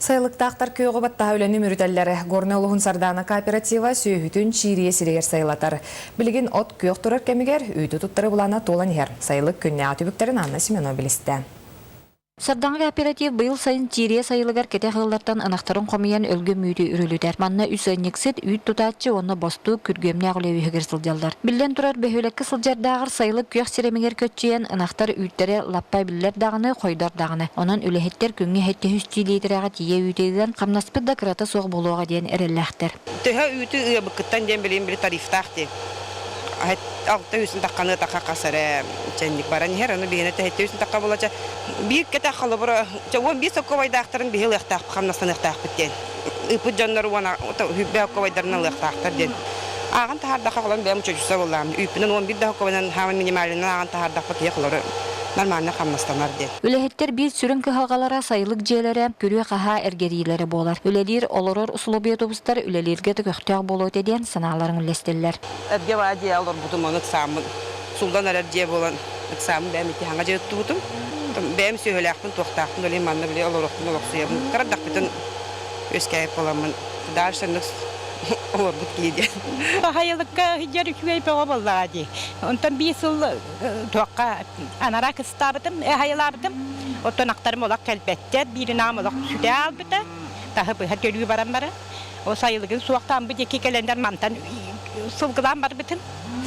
Сайылыктаахтар күөҕү баттаһа үлэни үмүрүтэллэр Горнай улууһун Сардана кооператива сүөһүтүн Чиирийэ сиригэр сайылатар. Билигин от күөх турар кэмигэр үүтү туттарыы былаана туолан иһэр. Сайылык күннэҕэ түбүктэрин Анна Семенова билисте. Сардана кооператив быйыл сайын Чиирийэ сайылыгар кете хыллартан ынахтарын комыян өлгө мүйрү үрүлүдер. Манна үс аннексит үйт тутаачы онна босту күргөмнэ агылебиһигер сылдьаллар. Билен турар бөһөлекке сылдьардаагыр сайылык күөх сиремигер көччиен ынахтар үйттері лаппай биллер дагыны, койдор дагыны. Онон үлэхеттер күнгө хетте хүстүйлейдерага тие үйтэйден камнаспыт да кырата соқ болуға ден эреллэхтер. Төһө үйтү ыабыккыттан ден билим били тарифтаахти. Алта үсін таққаны таққа қасары чәндік баран ехер, оны бігіне тәхетті үсін таққа болача. Бейік кәті ақылы бұры, 15 оққабайдақтарын бігіл ұқтақ, қамнастан ұқтақ біттен. Үпі жонлары уана үпбе оққабайдарынан ұқтақтар ден. Ағын тахардаққа қолан бәм чөчісі болам. Үпінен 11 оққабайдан хама минималынан ағын тахардаққа кие қылары нормально қамнастанар ден. Үлэхеттер бир сүрін кыхалгалара сайылык жээлері, күрүө қаха әргерилері болар. Үлелер олорор услуби автобустар үлелерге төкөктөк болу деден саналарын үлестелер. Әрге ва дие алыр бұтым оны ықсамын. Сулдан әрер дие болан ықсамын бәм ете хаңа жеутты бұтым. Бәм сөйләқпін, тоқтақпын, өлейм манны біле олорықтың олықсуябын. Қарадақ бітін өскәйіп боламын. Даршынық олар бұт кейде. Сайылыкка хиджар үчүгей пеға боллады. Онтан бейс ул туаққа анара кыстабытым, хайылабытым. Оттан ақтарым олақ кәлбәттер, бірін ам олақ сүте албыты. Тағы бұға төлгі барам бары. О сайылыгын суақтан бұд еке кәлендер мантан сылғыдан бар бітім.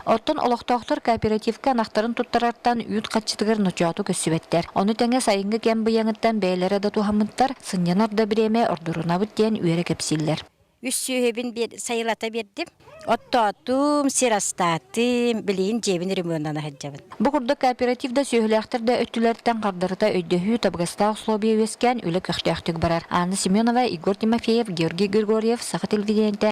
Оттон олохтоохтор кооперативка анахтарын туттарартан үйт каччытыгар ночооту көссүбеттер. Оны теңе сайынгы кем быяңыттан бәйлері да тухаммыттар, сыньянар да биреме ордурунабыт диэн үере кепсиллер. Үс сүйебин bir сайылата бердим. Оттоотум, сирастатым, Билигин жебин ремонтана хаджабын. Бу курда кооперативда сүөһүлэхтар да өттүлерден кардарыта өйдөһүү табыгаста условия өскән үле көхтөктүк барар. Анна Семенова, Игорь Тимофеев, Георгий Григорьев, Саха телевидениеде.